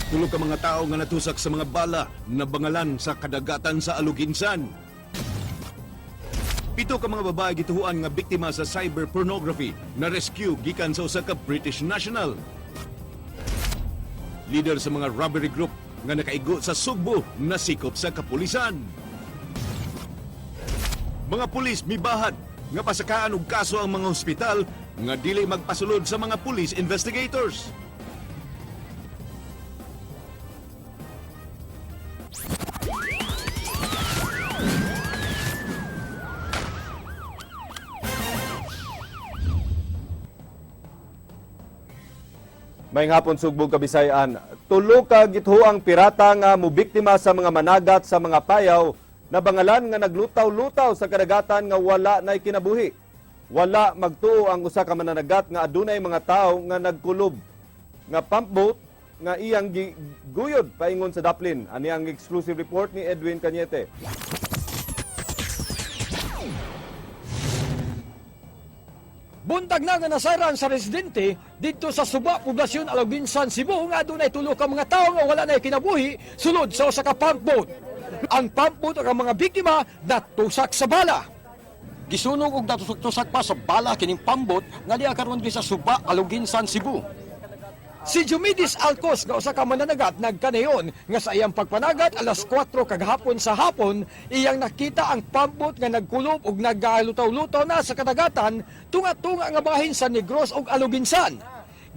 Tulo ka mga tao nga natusak sa mga bala na bangalan sa kadagatan sa Aluginsan. 7 ka mga babae gituhuan nga biktima sa cyber pornography na rescue gikan sa usa ka British national. Leader sa mga robbery group nga nakaigo sa Sugbo nasikop sa kapulisan. Mga pulis mibahad nga pasakaan og kaso ang mga ospital nga dili magpasulod sa mga police investigators. May ngapon sugbog Kabisayan, tulo ka githuang pirata nga mubiktima sa mga managat sa mga payaw na bangalan nga naglutaw-lutaw sa kadagatan nga wala nay kinabuhi. Wala magtuo ang usa ka mananagat nga adunay mga tawo nga nagkulob nga pump boat nga iyang guyod paingon sa Daplin. Ani ang exclusive report ni Edwin Cañete. Buntag na nga nasaran sa residente dito sa Suba, Poblasyon, Aluginsan, Cebu nga adunay tulo ka mga tawo nga wala na kinabuhi sulod sa usa ka pump boat. Ang pump boat ang mga biktima natusak sa bala. Gisunog og natusok-tusak pa sa bala kining pump boat nga diha karon sa Suba, Aluginsan, Cebu. Si Jumidis Alcos nga usa ka mananagat nagkanayon nga sa iyang pagpanagat alas 4 kagahapon sa hapon iyang nakita ang pump boat nga nagkulob ug naggalutaw-lutaw na sa kadagatan tunga-tunga nga bahin sa Negros ug Aluginsan.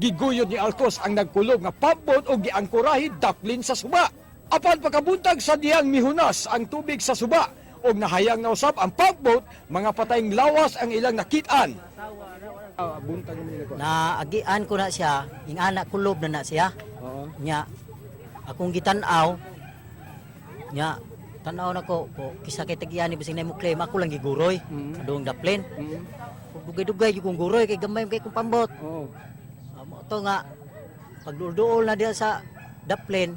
Giguyod ni Alcos ang nagkulob nga pump boat ug giangkorahi Daplin sa Suba. Apan pagkabuntag sa diyang mihunas ang tubig sa Suba ug nahayang nausap ang pump boat, mga patayng lawas ang ilang nakitaan. Naagian ko na siya, yung anak kulob na siya. Nya, akong gitanaw, nya, tanaw na ko kisa kay tagiani bising na mo claim, ako lang giguroy, doong Daplin. Dugay-dugay yung guroy, kay gamay kay kong pambot. Ito nga, pagduol na diya sa Daplin,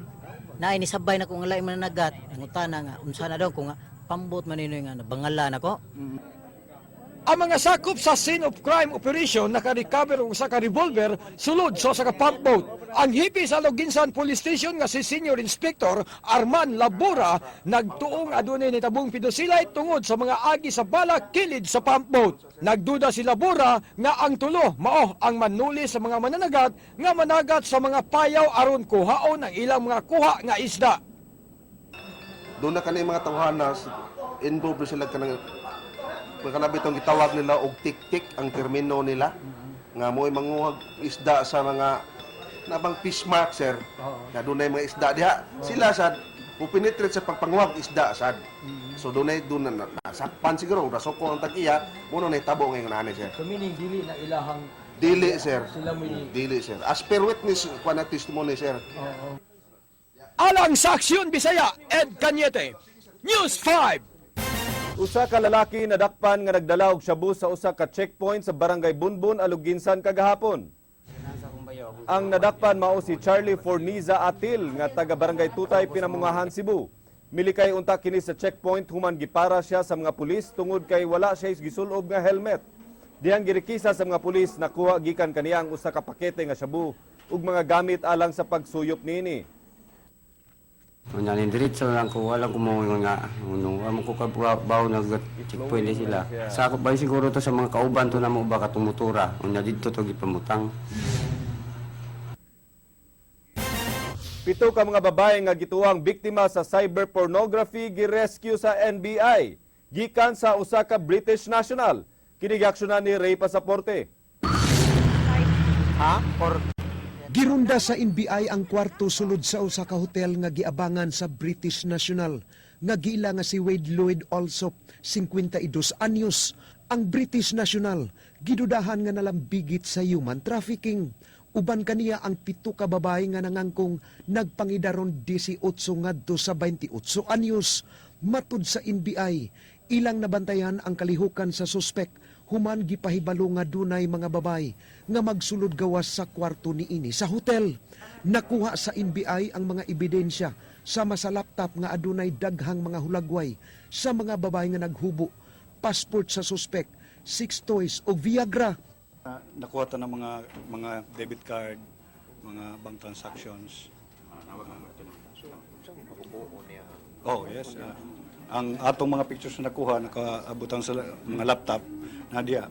na inisabay na kong alay mananagat, ang utana nga, unsa na daw ko nga, pambot maninoy nga, nabangalan ako. Ang mga sakop sa scene of crime operation naka-recover og sa ka-revolver sulod sa ka pump boat. Ang hipi sa Aluginsan Police Station nga si Senior Inspector Arman Labora nagtuong adunay ni tabong pidosilay tungod sa mga agi sa bala kilid sa pump boat. Nagduda si Labora nga ang tulo mao ang manuli sa mga mananagat nga managat sa mga payaw aron kuhaon ang ilang mga kuha nga isda. Doon na kanay mga tawhana involved sila kanang kanang bitong gitawag nila og tik-tik ang termino nila nga mo'y manguhag isda sa mga nabang fish mark sir na dunay mga isda diha sila sad pupenetrate sa pagpanguhag isda sad so dunay doon na nasakpan siguro rasoko ang tag-iya mo na tabo ngayon ani sir So meaning dili na ilahang dili sir sila may dili sir as per witness kuan testimony sir. Alang sa Aksyon Bisaya, Ed Cañete, News 5. Usa ka lalaki nadakpan nga nagdala og shabu sa usa ka checkpoint sa Barangay Bunbun, Aluginsan kagahapon. Ang nadakpan mao si Charlie Forniza Atil nga taga Barangay Tutay, Pinamungahan, Cebu. Milikay unta kini sa checkpoint human gipara siya sa mga pulis tungod kay wala siya gisulob nga helmet. Dihang girikisa sa mga pulis nakuha gikan kaniya ang usa ka pakete nga shabu ug mga gamit alang sa pagsuyop niini. Unya ni diretso lang ko wala ko mo nga amo ko kabaw nag-checkpoint sila. Sa ako ba siguro to sa mga kauban to na mo baka tumutura. Unya didto to gipamutang. 7 ka mga babae nga gituwang biktima sa cyber pornography girescue sa NBI gikan sa usa ka British national. Kini giaksyonan ni Ray Pasaporte. Girunda sa NBI ang kwarto sulod sa usa ka hotel nga giabangan sa British National. Nga giila nga si Wade Lloyd Alsop, 52 anyos. Ang British National, gidudahan nga nalambigit sa human trafficking. Uban kaniya ang 7 ka babae nga nangangkong nagpangidaron 18 ngadto sa 28 anyos. Matud sa NBI, ilang nabantayan ang kalihukan sa suspek human gipahibalo nga dunay mga babay nga magsulod gawas sa kwarto niini sa hotel. Nakuha sa NBI ang mga ebidensya sama sa laptop nga adunay daghang mga hulagway sa mga babay nga naghubo, passport sa suspek, 6 toys o Viagra. Nakuha ta ng mga debit card, mga bank transactions, Oh, yes. Ang atong mga pictures na nakuha, nakaabutang sa mga laptop, na diya,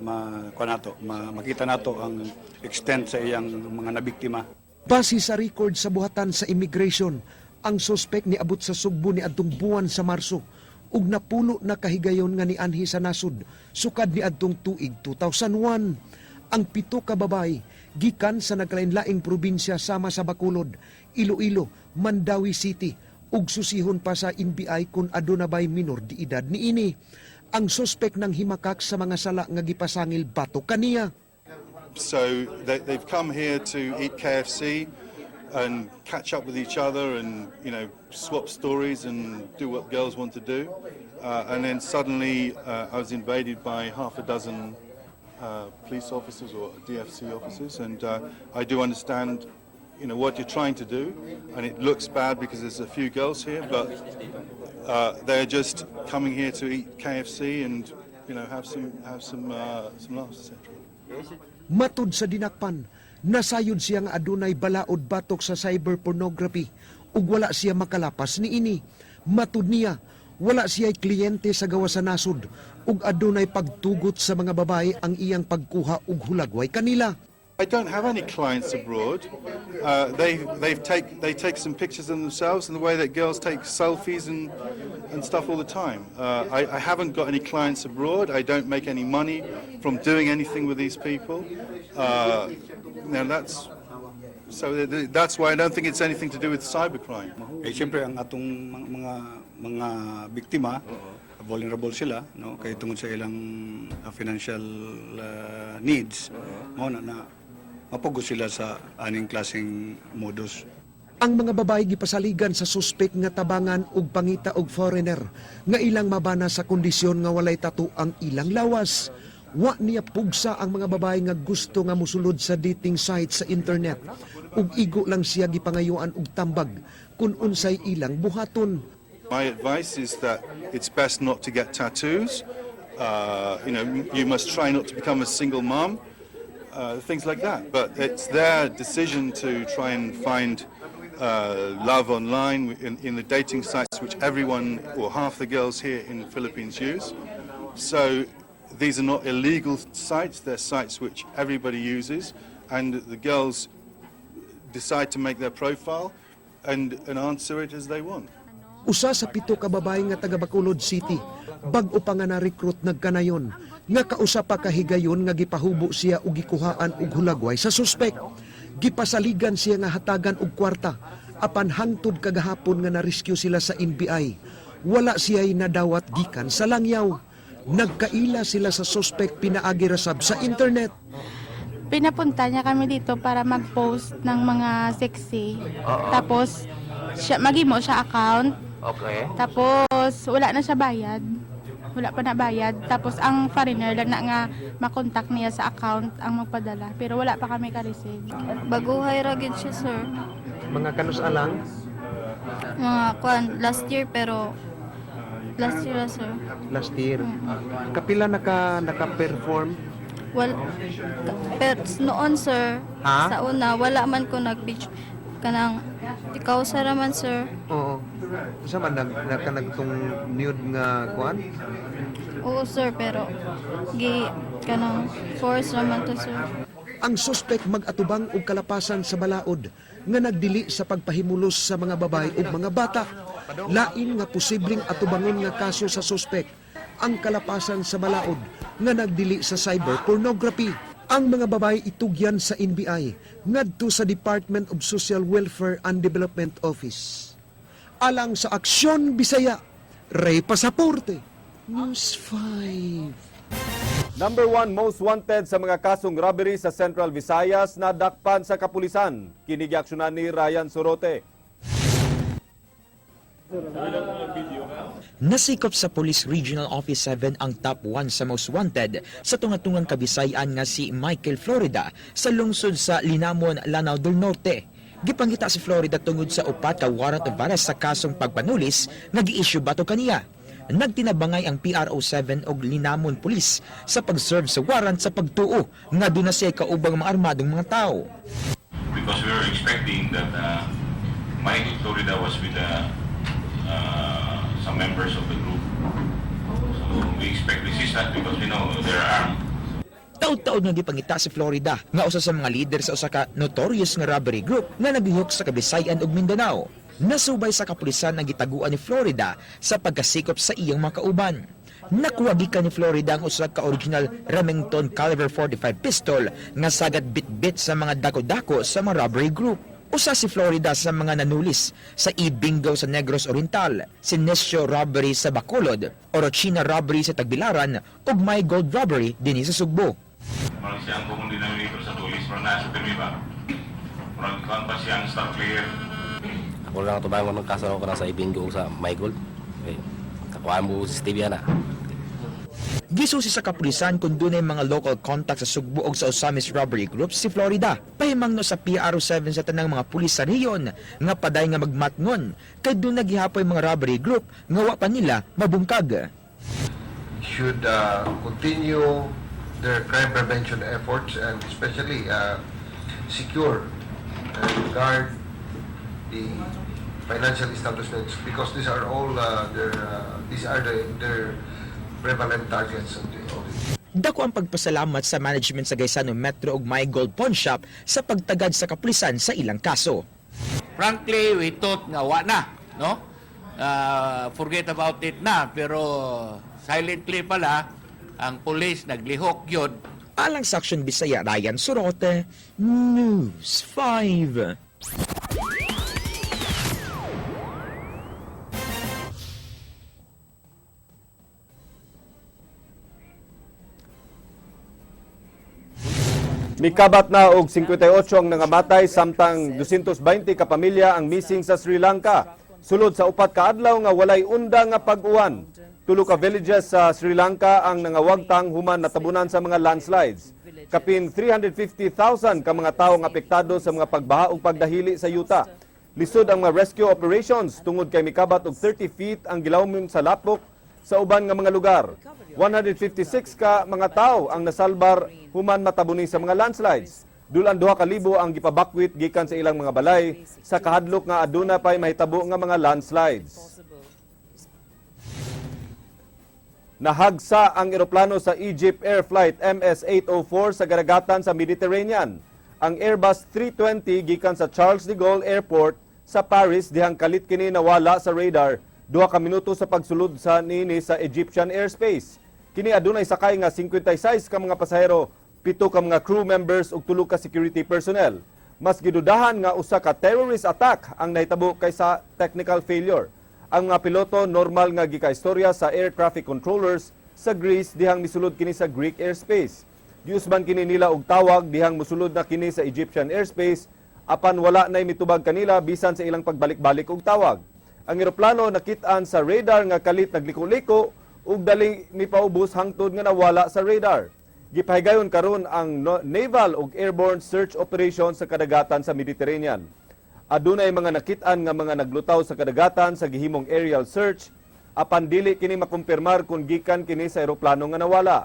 makita nato ang extent sa iyang mga nabiktima. Base sa record sa buhatan sa immigration, ang sospek ni abot sa Sugbo ni adtong buwan sa Marso ug napulo na kahigayon nga ni anhi sa nasud sukad ni adtong tuig 2001. Ang 7 ka babae gikan sa naglain-laing probinsya sama sa Bacolod, Iloilo, Mandawi City ug susihon pa sa NBI kung aduna bay minor di edad niini. Ang sospek ng himakak sa mga sala nga gipasangil bato kaniya. So they've come here to eat KFC and catch up with each other and, swap stories and do what girls want to do. And then suddenly I was invaded by half a dozen police officers or DFC officers. And I do understand, what you're trying to do. And it looks bad because there's a few girls here, but they're just coming here to eat KFC and, have some laughs, etc. Matud sa dinakpan, nasayod siya nga adunay balaod batok sa cyber pornography ug wala siya makalapas niini. Matud niya, wala siya kliyente sa gawa sa nasud ug adunay pagtugot sa mga babae ang iyang pagkuha ug hulagway kanila. I don't have any clients abroad. They take some pictures of themselves in the way that girls take selfies and stuff all the time. I haven't got any clients abroad. I don't make any money from doing anything with these people. That's why I don't think it's anything to do with cybercrime. Siyempre, ang atong mga biktima, vulnerable sila, no? Kaya tungod sa ilang financial needs, na mapugos sila sa aning klaseng modus. Ang mga babae gipasaligan sa suspek nga tabangan ug pangita og foreigner nga ilang mabana sa kondisyon nga walay tattoo ang ilang lawas. Wa niya pugsa ang mga babae nga gusto nga mosulod sa dating site sa internet ug igo lang siya gipangayuan og tambag kun unsay ilang buhaton. My advice is that it's best not to get tattoos. You must try not to become a single mom. Things like that. But it's their decision to try and find love online in the dating sites which everyone or half the girls here in the Philippines use. So these are not illegal sites, they're sites which everybody uses, and the girls decide to make their profile and answer it as they want. Usa sa 7 ka babae nga taga Bacolod City, bag-o pa nga na-recruit nagkanayon, nga kausa pa kahigayon nga gipahubo siya og gikuhaan og hulagway sa suspek. Gipasaligan siya nga hatagan og kwarta, apan hangtod kagahapon nga na-rescue sila sa NBI. Wala siya'y nadawat gikan sa langyaw. Nagkaila sila sa suspek pinaagi rasab sa internet. Pinapunta niya kami dito para mag-post ng mga sexy. Tapos, magimo siya account. Okay. Tapos, wala na siya bayad. Wala pa na bayad. Tapos, ang foreigner lang na nga makontak niya sa account ang magpadala. Pero wala pa kami ka-receive. Baguhay ragid siya, sir. Mga kanus alang? Last year, pero last year, sir. Last year. Kapila naka-perform? Well, noon, sir, sa una, wala man ko nag-beach. Kanang, ikaw sa raman, sir. Oo. Sa man, nagtong nude nga kuan? Oo, sir, pero kanang force raman to, sir. Ang suspek mag-atubang og kalapasan sa balaod nga nagdili sa pagpahimulos sa mga babae ug mga bata. Lain nga posibleng atubangon nga kaso sa suspek ang kalapasan sa balaod nga nagdili sa cyber pornography. Ang mga babae itugyan sa NBI ngadto sa Department of Social Welfare and Development Office. Alang sa Aksyon Bisaya, Ray Pasaporte, News 5. Number 1 most wanted sa mga kasong robbery sa Central Visayas na dakpan sa kapulisan. Kinigiaksyonan ni Ryan Sorote. Nasikop sa Police Regional Office 7 ang top 1 sa most wanted sa tungatungang Kabisayan nga si Michael Florida sa lungsod sa Linamon, Lanao del Norte. Gipangita si Florida tungod sa upat ka warrant of arrest sa kasong pagpanulis nga gi-issue bato kaniya. Nagtinabangay ang PRO7 og Linamon Police sa pag-serve sa warrant sa pagtuo nga doon na siya kaubang mga armadong mga tao. Because we were expecting that Michael Florida was with some members of the group. So we expect resistance because we know they're armed. Taud-taud nga gipangita si Florida nga usa sa mga leader sa usa ka notorious nga robbery group nga naglihok sa Kabisayan ug Mindanao. Nasubay sa kapulisan ang gitaguan ni Florida sa pagkasikop sa iyang mga kauban. Nakuha gikan ni Florida ang usa ka original Remington caliber .45 pistol nga sagad bit-bit sa mga dako-dako sa mga robbery group. Usa si Florida sa mga nanulis sa E-Bingo sa Negros Oriental, Sinesio robbery sa Bacolod, Orochina robbery sa Tagbilaran ug My Gold robbery dinhi sa Sugbo. Marang siyang common denominator sa tulis, marang nasa permi ba? Marang kuhan pa siyang star player. Ako lang ito bago magkaso ako na sa ibingo sa My Gold. Okay. Kakuhaan mo si Stevie na. Gisusi sa kapulisan kung dunay mga local contacts sa Sugbo ug sa Osamis robbery group si Florida. Pahimangno sa PRO7 sa tanang mga pulis sa rehiyon nga paday nga magmatngon kay doon nagihapoy mga robbery group nga wa pa nila mabungkag. Should continue their crime prevention efforts and especially secure and guard the financial establishments because these are all their prevalent targets of the Dako ang pagpasalamat sa management sa Gaisano Metro ug My Gold Pawn Shop sa pagtagad sa kapulisan sa ilang kaso. Frankly, we thought nga wa na, no? Forget about it na, pero silently pala ang police naglihok yun. Alang sa Aksyon Bisaya, Ryan Sorote, News 5. Mikabat na og 58 ang nangamatay samtang 220 ka pamilya ang missing sa Sri Lanka. Sulod sa upat ka adlaw nga walay undang nga pag-uwan. Tulo ka villages sa Sri Lanka ang nangawagtang human natabunan sa mga landslides. Kapin 350,000 ka mga tawo nga apektado sa mga pagbaha ug pagdahili sa yuta. Lisod ang mga rescue operations tungod kay mikabat og 30 feet ang gilawmon sa lapok sa uban nga mga lugar. 156 ka mga tawo ang nasalbar human matabuni sa mga landslides. Dulan 2,000 ang gipabakwit gikan sa ilang mga balay sa kahadlok nga aduna pay mahitabo nga mga landslides. Nahagsa ang eroplano sa Egypt Air Flight MS-804 sa karagatan sa Mediterranean. Ang Airbus 320 gikan sa Charles de Gaulle Airport sa Paris dihang kalit kini nawala sa radar 2 ka minuto sa pagsulod sa nini sa Egyptian airspace. Kini adunay sakay nga 56 ka mga pasahero, 7 ka mga crew members ug 3 ka security personnel. Mas gidudahan nga usa ka terrorist attack ang nahitabo kaysa technical failure. Ang mga piloto normal nga gikaistorya sa air traffic controllers sa Greece dihang misulod kini sa Greek airspace. Giusban kini nila og tawag dihang mosulod na kini sa Egyptian airspace apan wala nay mitubag kanila bisan sa ilang pagbalik-balik og tawag. Ang eroplano nakit-an sa radar nga kalit nagliko-liko ug dali mipaubos hangtod nga nawala sa radar. Gipahigayon karon ang naval ug airborne search operation sa kadagatan sa Mediterranean. Adunay mga nakit-an nga mga naglutaw sa kadagatan sa gihimong aerial search apan dili kini makumpirmar kung gikan kini sa eroplano nga nawala.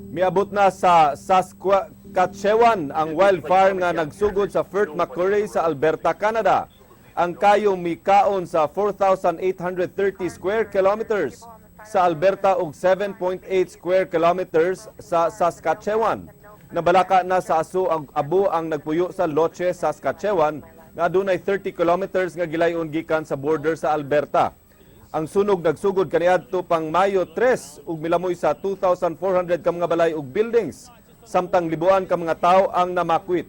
Miabot na sa Saskatchewan ang wildfire nga nagsugod sa Fort McMurray sa Alberta, Canada. Ang kayo mikaon sa 4,830 square kilometers sa Alberta ug 7.8 square kilometers sa Saskatchewan. Nabalaka na sa aso ang abo ang nagpuyo sa Loche, Saskatchewan nga adunay 30 kilometers nga gilayon gikan sa border sa Alberta. Ang sunog nagsugod kaniadto pang Mayo 3 ug milamoy sa 2,400 ka mga balay ug buildings. Samtang libuan ka mga tawo ang namakwit.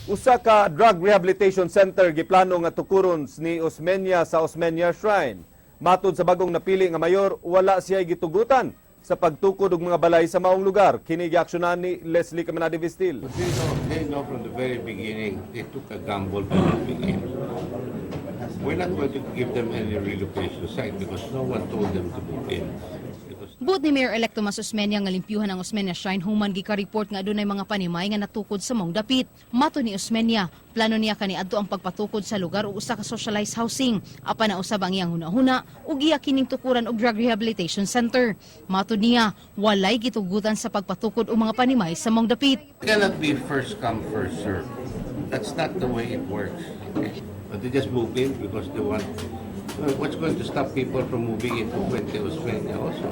Usa ka drug rehabilitation center giplano nga tukuron ni Osmeña sa Osmeña Shrine. Matod sa bagong napili nga mayor, wala siya gitugutan sa pagtukod og mga balay sa maong lugar. Kini giaksyonan ni Leslie Caminade Vistil. They know from the very beginning they took a gamble from the beginning. we're not going to give them any relocation site because no one told them to move in. Buot ni Mayor-elect Tomas Osmeña nga limpyuhan ang Osmeña Shrine human gika-report nga adunay mga panimay nga natukod sa maong dapit. Mato ni Osmeña, plano niya kaniadto ang pagpatukod sa lugar ug usa ka socialized housing. Apan na usab ang iyang hunahuna ug iya kining tukuran og drug rehabilitation center. Mato niya, walay gitugutan sa pagpatukod og mga panimay sa maong dapit. It cannot be first come, first serve. That's not the way it works. Okay? But they just move in because they want. What's going to stop people from moving into Puente Osmeña also?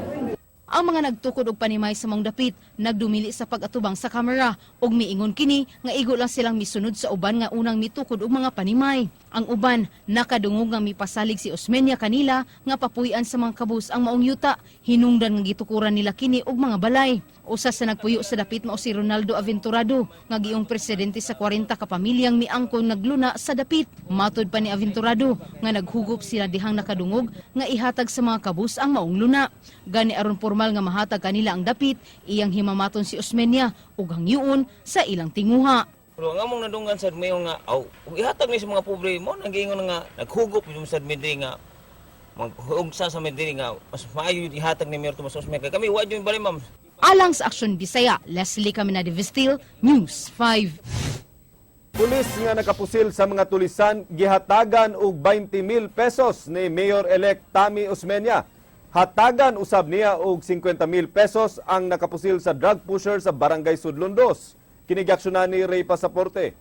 Ang mga nagtukod og panimay sa maong dapit nagdumili sa pag-atubang sa kamera ug miingon kini nga igo lang silang misunod sa uban nga unang mitukod og mga panimay. Ang uban nakadungog nga mipasalig si Osmeña kanila nga papuy-an sa mga kabus ang maong yuta. Hinungdan nga gitukuran nila kini og mga balay. Usa sa nagpuyo sa dapit mao si Ronaldo Aventurado nga giong presidente sa 40 ka pamilyang miangkon nagluna sa dapit. Matud pa ni Aventurado nga naghugop sila dihang nakadungog nga ihatag sa mga kabus ang maong luna. Gani aron formal nga mahatag kanila ang dapit, iyang himamaton si Osmeña ug hangyoon sa ilang tinguha. Pero nga mong nadunggan sa mayon nga ihatag ni sa mga pobre mo nagingon nga naghugop yung sa midday nga maghugsa sa midday nga mas maayo ihatag ni Mayor Tomas Osmeña kami wa jud bali ma'am. Alang sa Aksyon Bisaya, Leslie Caminade Vistil, News 5. Pulis nga nakapusil sa mga tulisan gihatagan og 20,000 pesos ni Mayor-elect Tammy Osmeña. Hatagan usab niya og 50,000 pesos ang nakapusil sa drug pusher sa Barangay Sudlon 2. Kinigaksyonan ni Ray Pasaporte.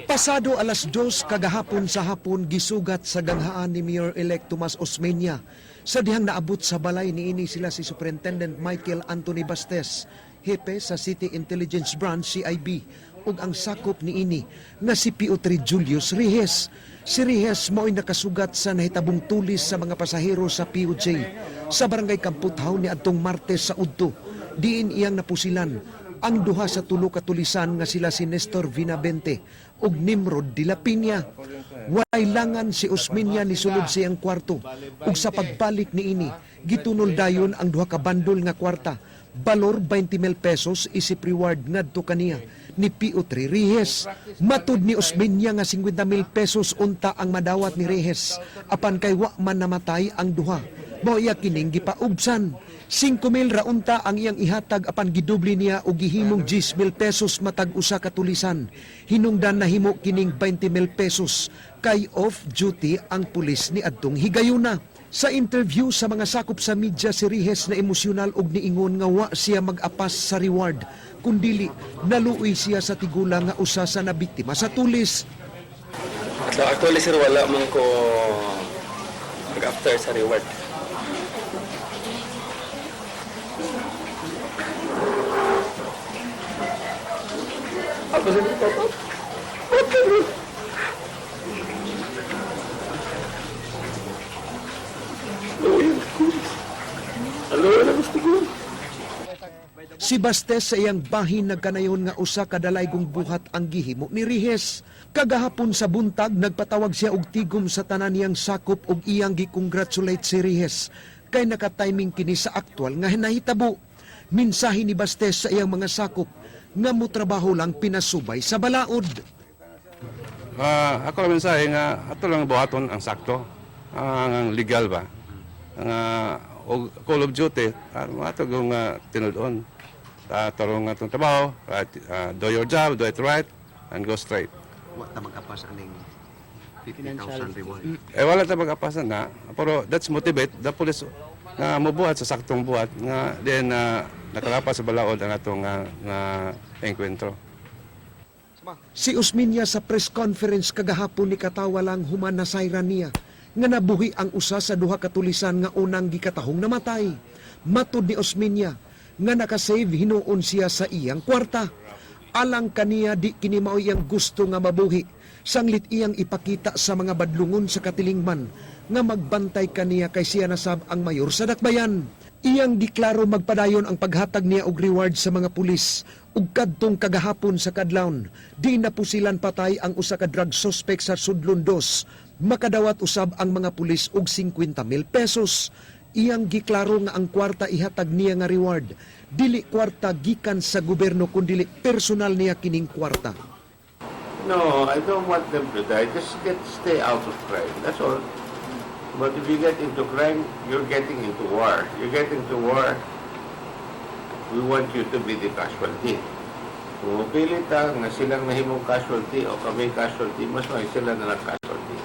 Pasado alas 2 kagahapon sa hapon gisugat sa ganghaan ni Mayor-elect Tomas Osmeña. Sa dihang naabot sa balay niini sila si Superintendent Michael Anthony Bastes, hepe sa City Intelligence Branch CIB, ug ang sakop niini nga si P.O.3 Julius Rihes. Si Rihes mao'y nakasugat sa nahitabong tulis sa mga pasahero sa POJ sa Barangay Kamputhaw ni adtong Martes sa Udto. Diin iyang napusilan ang duha sa tulo ka tulisan nga sila si Nestor Vinabente ug Nimrod de la Piña. Walay langan si Osmeña ni sulod siyang kwarto ug sa pagbalik niini gitunol dayon ang duha ka bandol nga kwarta. Balor 20,000 pesos isip reward ngadto kaniya ni P.O.3 Rihes. Matud ni Osmeña nga 50,000 pesos unta ang madawat ni Rihes apan kay wa man namatay ang duha. Mao iya kining gipaubsan. 5,000 ra unta ang iyang ihatag apan gidubli niya og gihimong 10,000 pesos matag usa ka tulisan. Hinungdan na himo kining 20,000 pesos kay off duty ang pulis ni adtong higayuna. Sa interview sa mga sakop sa media si Rihes na emosyonal og niingon nga wa siya mag-apas sa reward kundili naluoy siya sa tigulang nga usa sa nabiktima sa tulis. Actually sir wala man ko mag-after sa reward. Apa sih papa? Si Bastes sa iyang bahin nagkanayon nga usa ka dalaygong buhat ang gihimo ni Rihes. Kagahapon sa buntag nagpatawag siya og tigom sa tanan niyang sakop ug iyang gi-congratulate si Rihes kay naka-timing kini sa aktwal nga nahitabo. Mensahe ni Bastes sa iyang mga sakop nga motrabaho lang pinasubay sa balaod. Ako lang mensahe nga ato lang buhaton ang sakto, ang legal ba. Ang call of duty, ato kung tinudon. Tarong atong trabaho, do your job, do it right, and go straight. Wa ta mag-apas aning 50,000 reward. Wala ta mag-apasan na, pero that's motivate the police nga mubuhat sa saktong buhat nga then nakalapas sa balaod ang atong engkwentro. Si Osmeña sa press conference kagahapon ni katawa lang human na sayran niya nga nabuhi ang usa sa duha ka tulisan nga unang gikatahong namatay. Matud ni Osmeña nga nakasave hinuon siya sa iyang kwarta. Alang kaniya di kini mao iyang gusto nga mabuhi. Sanglit iyang ipakita sa mga badlungon sa katilingman nga magbantay kaniya kay siya nasab ang mayor sa dakbayan. Iyang diklaro magpadayon ang paghatag niya og reward sa mga pulis. Ug kadtong kagahapon sa kadlawon, di napusilan patay ang usa ka drug suspect sa Sudlon 2. Makadawat usab ang mga pulis og 50,000 pesos. Iyang giklaro nga ang kwarta ihatag niya nga reward. Dili kwarta gikan sa gobyerno kundi personal niya kining kwarta. No, I don't want them to die. Just stay out of crime. That's all. But if you get into crime, you're getting into war. You get into war, we want you to be the casualty. Kung mapilit nga silang nahimong casualty o kami casualty, mas may sila na casualty.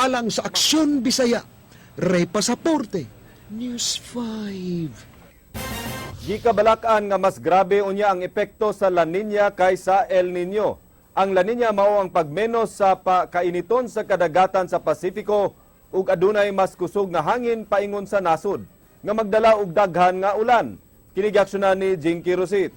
Alang sa Aksyon Bisaya, Ray Pasaporte, News 5. Gikabalakan nga mas grabe unya ang epekto sa La Nina kaysa El Nino. Ang La Nina mao ang pagmenos sa kainiton sa kadagatan sa Pasifiko ug adunay mas kusog nga hangin paingon sa nasod nga magdala og daghan nga ulan. Kini giaksyonan ni Jinky Rosit.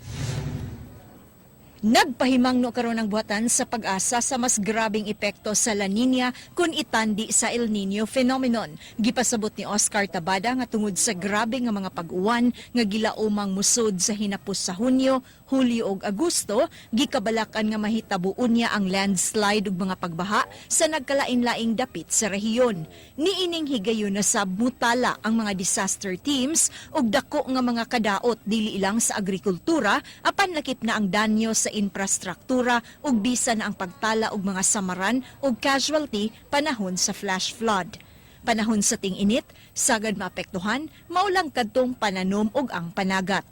Nagpahimangno karon ang buhatan sa pag-asa sa mas grabing epekto sa La Nina kung itandi sa El Nino phenomenon. Gipasabot ni Oscar Tabada nga tungod sa grabe nga mga pag-uwan nga gilaumang musod sa hinapos sa Hunyo, Hulyo ug Agosto, gikabalakan nga mahitabuon niya ang landslide ug mga pagbaha sa nagkalain-laing dapit sa rehiyon. Niining higayon na sabmutala ang mga disaster teams ug dako nga mga kadaot dili ilang sa agrikultura apan lakip na ang danyo sa infrastruktura ug bisan ang pagtala og mga samaran ug casualty panahon sa flash flood. Panahon sa ting-init, sagad maapektuhan, maulang kadtong pananom ug ang panagat.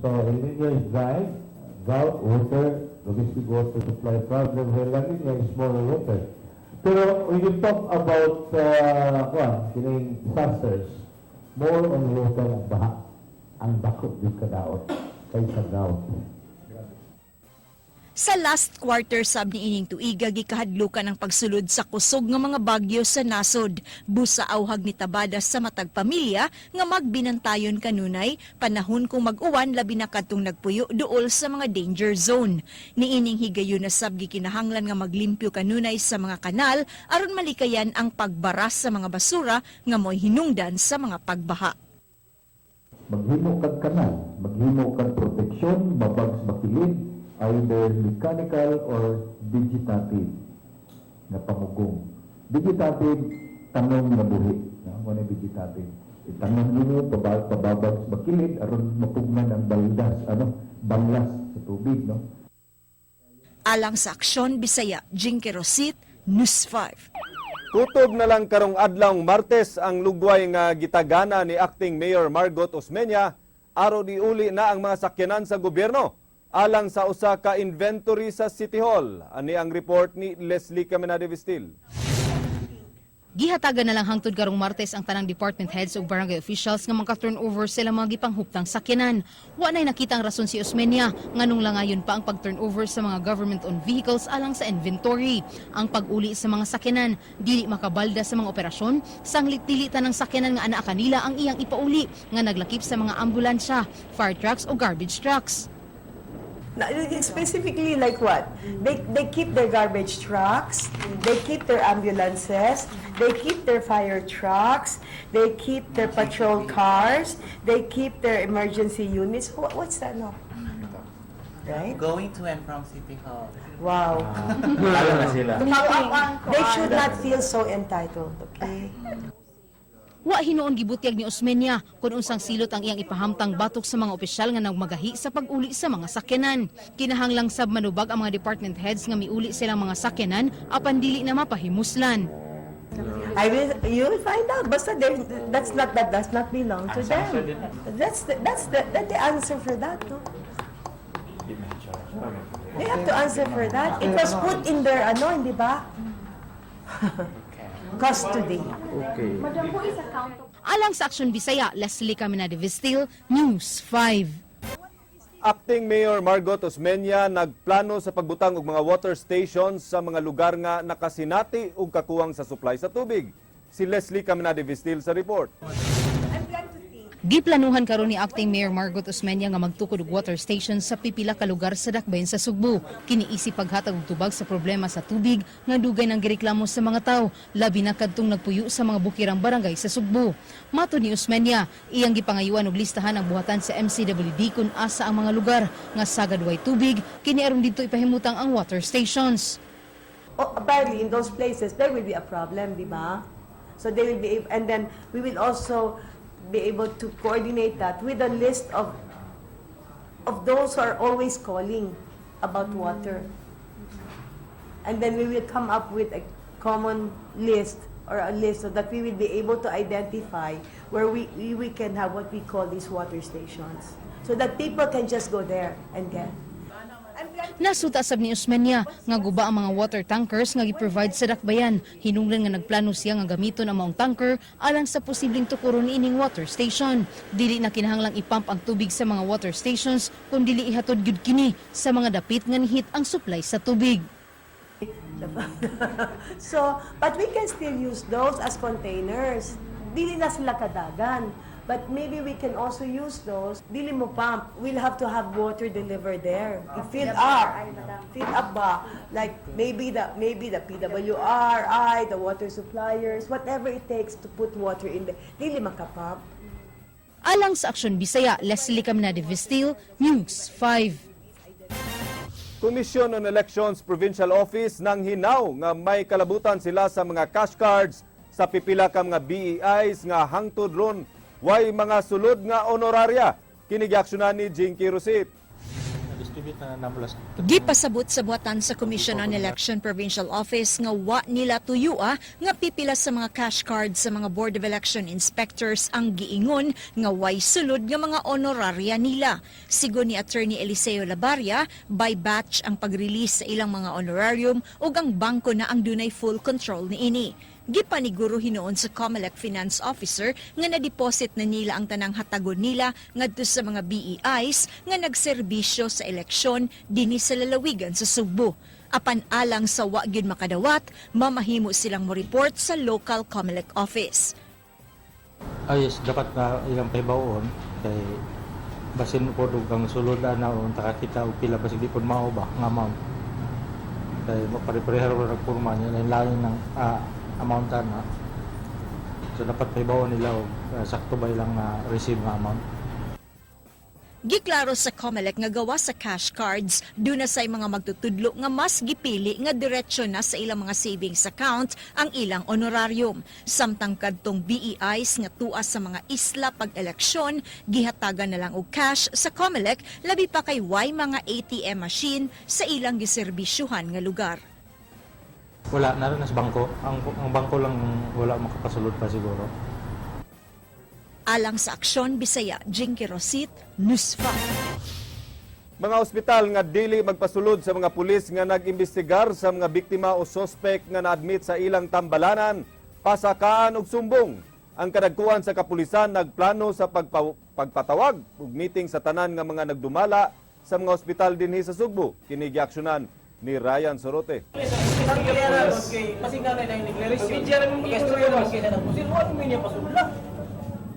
So El Nino is dry, drought, water, domestic water supply problem. Where La Nina is more water. Pero when you talk about disasters, more on water ang baha, ang bakot yung kadaot kaysa drought. Sa last quarter sab niining tuiga gikahadlukan ang pagsulod sa kusog nga mga bagyo sa nasod. Busa awhag ni Tabada sa matag pamilya nga magbinantayon kanunay panahon kung mag-uwan labi na kadtong nagpuyo duol sa mga danger zone. Niining higayon na sab gikinahanglan nga maglimpyo kanunay sa mga kanal aron malikayan ang pagbaras sa mga basura nga mo'y hinungdan sa mga pagbaha. Maghimo kag kanal, maghimo kag proteksyon, mabags makilid, either mechanical or vegetative na pamugong. Vegetative, tanong na buhi. Wala vegetative. Itanong nyo, pababag sa bakilid, aron mapugnan ang banglas sa tubig. No? Alang sa Aksyon Bisaya, Jinky Rosit, News 5. Kutob na lang karong adlawng Martes ang lugway nga gitagana ni Acting Mayor Margot Osmeña aro diuli na ang mga sakyanan sa gobyerno. Alang sa usa ka inventory sa City Hall. Ani ang report ni Leslie Caminade-Vistil. Gihatagan na lang hangtod karong Martes ang tanang department heads ug barangay officials nga magka-turnover sila mga gipanghuptang sakyanan. Wa nay nakitang rason si Osmeña nganong langayon pa ang pag-turnover sa mga government-owned vehicles alang sa inventory. Ang pag-uli sa mga sakyanan dili makabalda sa mga operasyon, sanglit-tilitan ng sakyanan nga anaa kanila ang iyang ipauli nga naglakip sa mga ambulansya, fire trucks o garbage trucks. Specifically like what? They keep their garbage trucks, they keep their ambulances, they keep their fire trucks, they keep their patrol cars, they keep their emergency units. What's that no? Right? Going to and from City Hall. Wow. They should not feel so entitled, okay? Wa hinuon gibutyag ni Osmeña kung unsang silot ang iyang ipahamtang batok sa mga opisyal nga nagmagahi sa pag-uli sa mga sakyanan. Kinahanglang sab manubag ang mga department heads nga miuli silang mga sakyanan apan dili na mapahimuslan. You will find out. Basta that does not belong to them. That's the answer for that, no? They have to answer for that. It was put in their hindi ba? Custody. Okay. Alang sa Aksyon Bisaya, Leslie Caminade-Vistil, News 5. Acting Mayor Margot Osmeña nagplano sa pagbutang og mga water stations sa mga lugar nga nakasinati ug kakuwang sa supply sa tubig. Si Leslie Caminade-Vistil sa report. Giplanuhan karon ni Acting Mayor Margot Osmeña nga magtukod og water stations sa pipila ka lugar sa dakbayan sa Sugbo. Kiniisip paghatag og tubag sa problema sa tubig nga dugay nang gireklamo sa mga tawo, labi na kadtong nagpuyo sa mga bukirang barangay sa Sugbo. Matud ni Osmeña, iyang gipangayuan og listahan ang buhatan sa MCWD kung asa ang mga lugar nga sagad way tubig, kini aron didto ipahimutang ang water stations. Apparently in those places there will be a problem, di ba? So they will be, and then we will also be able to coordinate that with a list of those who are always calling about water. And then we will come up with a common list or a list so that we will be able to identify where we can have what we call these water stations. So that people can just go there and get. Nasuta sab ni Usmania nga guba ang mga water tankers nga gi-provide sa dakbayan. Hinungdan nga nagplano siya nga gamiton ang maong tanker alang sa posibleng tukuron ining water station. Dili na kinahanglang ipump ang tubig sa mga water stations kun dili ihatod gyud kini sa mga dapit nga nihit ang supply sa tubig. So, but we can still use those as containers. Dili na sila kadagan. But maybe we can also use those. Dili mo pump. We'll have to have water delivered there. Fill up. Fill up ba? Like maybe the PWRI, the water suppliers, whatever it takes to put water in there. Dili makapump. Alang sa Aksyon Bisaya, Leslie Camnade Vistil, News 5. Commission on Elections Provincial Office nang hinaw nga may kalabutan sila sa mga cash cards sa pipila ka mga BEIs nga hangtod ron way mga sulod nga honoraria. Kinigiaksyonan ni Jinky Rosit. Gipasabot sa buhatan sa Commission on Election Provincial Office nga wa nila tuyua nga pipila sa mga cash cards sa mga Board of Election Inspectors ang giingon nga way sulod nga mga honoraria nila. Sigon ni Attorney Eliseo Labaria, by batch ang pag-release sa ilang mga honorarium ug ang bangko na ang dunay full control niini. Gipaniguro hinoon sa COMELEC Finance Officer nga na-deposit na nila ang tanang hatagon nila ngadto sa mga BEIs nga nagserbisyo sa eleksyon dinhi sa lalawigan sa Sugbo. Apan alang sa wa gyud makadawat, mamahimo silang mo-report sa local COMELEC office. Ayos, dapat na ilang pahibawon kay basin po kang sulod na unta kita og pila basig di pud mao ba nga ma'am. Kay mapare-parehero ra nagpurma niya lain ng amount na. So dapat pahibawon nila og sakto ba ilang receive nga amount. Giklaro sa COMELEC nga gawa sa cash cards, doon na sa mga magtutudlo nga mas gipili nga diretsyo na sa ilang mga savings account ang ilang honorarium. Samtang kadtong BEIs nga tuas sa mga isla pag-eleksyon, gihatagan na lang og cash sa COMELEC, labi pa kay way mga ATM machine sa ilang giserbisyuhan nga lugar. Wala na rin sa bangko. Ang bangko lang wala makapasulod pa siguro. Alang sa Aksyon Bisaya, Jinky Rosit, News 5. Mga ospital nga dili magpasulod sa mga pulis nga nag-imbestigar sa mga biktima o suspect nga na-admit sa ilang tambalanan, pasakaan ug sumbong. Ang kadagkuan sa kapulisan nagplano sa pagpatawag ug meeting sa tanan nga mga nagdumala sa mga ospital dinhi sa Sugbo. Kini giaksyonan ni Ryan Sorote.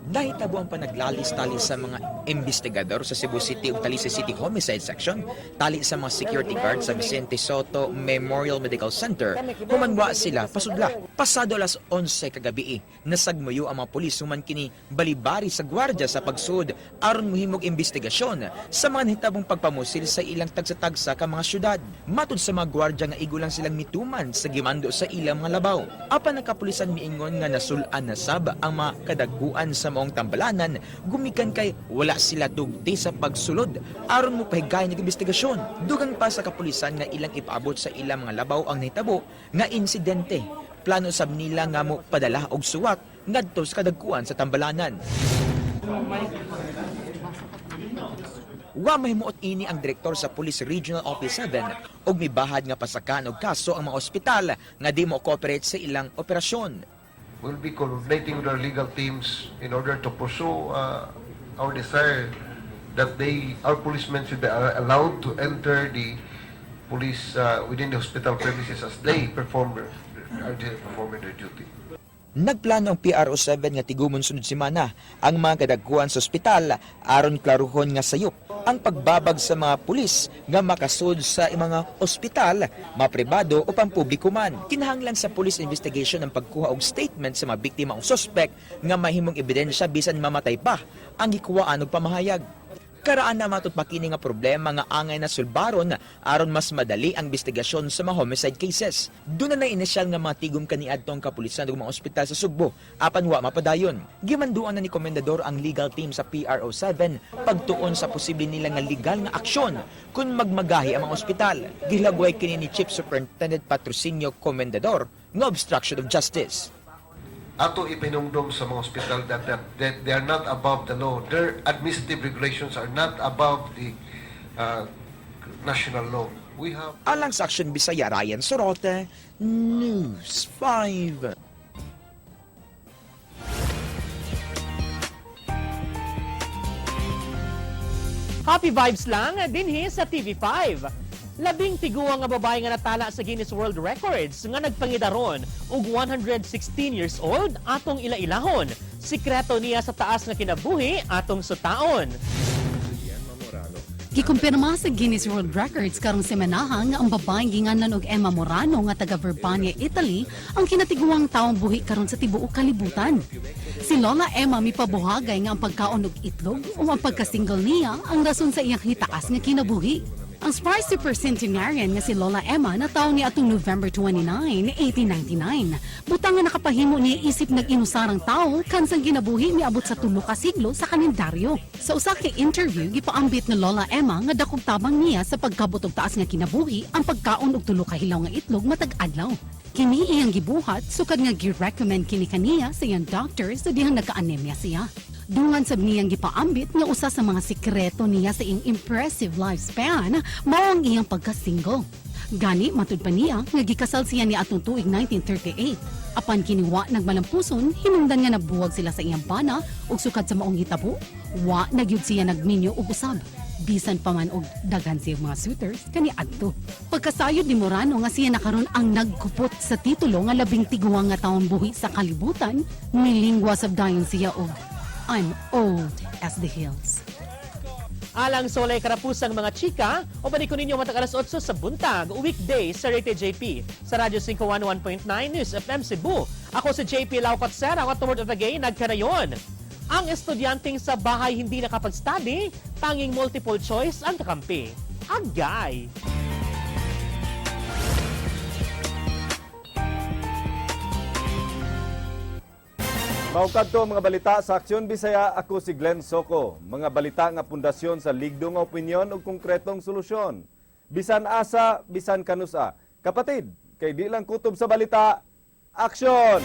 Nahitabo ang panaglalis-tali sa mga investigador sa Cebu City ug Talisay City Homicide Section tali sa mga security guard sa Vicente Soto Memorial Medical Center humanwa sila pasudla. Pasado alas 11 kagabi nasagmuyo ang mga pulis human kini balibari sa gwardya sa pagsud aron mohimog investigasyon sa mga nahitabong pagpamusil sa ilang tagsa-tagsa ka mga syudad. Matud sa mga gwardya nga igulang silang mituman sa gimando sa ilang mga labaw. Apan nakapulisan miingon nga nasul-an na sab ang mga kadagkuan sa maong tambalanan gumikan kay wala sila tugti sa pagsulod aron mo pahigayon ng investigasyon. Dugang pa sa kapulisan nga ilang ipaabot sa ilang mga labaw ang nahitabo nga insidente. Plano sab nila nga mo padala og suwat ngadto sa kadagkuan sa tambalanan. Wa mahimuot ini ang direktor sa Police Regional Office 7 og mibahad nga pasakan og kaso ang mga ospital nga di mo cooperate sa ilang operasyon. We'll be coordinating with our legal teams in order to pursue our desire that our policemen should be allowed to enter the police within the hospital premises as they perform their duty. Nagplano ang PRO7 nga tigumon sunod semana ang mga kadagkuan sa ospital aron klaruhon nga sayop ang pagbabag sa mga pulis nga makasud sa mga ospital, mga pribado o pampubliko man. Kinahanglan sa police investigation ang pagkuha og statement sa mga biktima o suspect nga mahimong ebidensya bisan mamatay pa ang gikuwaan og pamahayag. Karaan na matut makini nga problema nga angay na sulbaron aron mas madali ang investigasyon sa mga homicide cases. Doon na inisyal nga mga tigom kaniadtong kapulisan ug mga ospital sa Sugbo apan wa mapadayon. Gimanduan na ni Komendador ang legal team sa PRO7 pagtuon sa posible nila nga legal nga aksyon kung magmagahi ang mga ospital. Gilagway kini ni Chief Superintendent Patrocinio Komendador nga obstruction of justice. Ato ipinumdum sa mga hospital that they are not above the law. Their administrative regulations are not above the national law. We have... Alang sa Aksyon Bisaya, Ryan Sorote, News 5. Happy vibes lang dinhi sa TV5. Labing tiguang nga babae nga natala sa Guinness World Records nga nagpangidaron og 116 years old atong ilailahon. Sikreto niya sa taas nga kinabuhi atong sutaon. Gikumpirma sa Guinness World Records karong semenaha nga ang babaeng ginganan og Emma Morano nga taga Verbania, Italy ang kinatiguang taong buhi karon sa tibuok kalibutan. Si Lola Emma mipabuhagay nga ang pagkaon og itlog o ang pagka-single niya ang rason sa iyang hitaas nga kinabuhi. Ang Spry Supercentenarian nga si Lola Emma nataw ni atong November 29, 1899. Butang nga nakapahimo niya isip nag-inusarang tao kansang kinabuhi niabot sa 3 ka siglo sa kalendaryo. Sa usa ka interview gipaambit ni Lola Emma nga dakog tabang niya sa pagkabot og taas nga kinabuhi ang pagkaon og 3 ka hilaw nga itlog matag adlaw. Kini iyang gibuhat sukad nga gi-recommend kini kaniya sa iyang doctor sa dihang nagka-anemia siya. Dungan sab niyang gipaambit nga usa sa mga sikreto niya sa iyang impressive lifespan mao ang iyang pagka-single. Gani matud pa niya nga gikasal siya ni atong tuig 1938. Apan kini wa nagmalampuson, hinungdan nga nabuwag sila sa iyang bana ug sukad sa maong hitabo, wa nagyud siya nagminyo og usab. Bisan pa man og daghan siyang mga suitors kani adto. Pagkasayod ni Morano nga siya nakaron ang nagkupot sa titulo nga labing tiguang nga taon buhi sa kalibutan, milingwa sab dayon siya og I'm old as the hills. Alang sa walay karapusang mga chika, o balikon ninyo matag alas 8 sa buntag, weekday sa Rated JP, sa Radyo 511.9 News FM Cebu. Ako si JP Laucatsera, ang Word of the Gay, nagkarayon. Ang estudyanteng sa bahay hindi nakapag-study, tanging multiple choice ang kakampi. Agay! Maukad to mga balita sa Aksyon Bisaya, ako si Glenn Soco. Mga balita nga pundasyon sa ligdo nga opinyon ug konkretong solusyon. Bisan asa, bisan kanusa. Kapatid, kay di lang kutob sa balita, aksyon!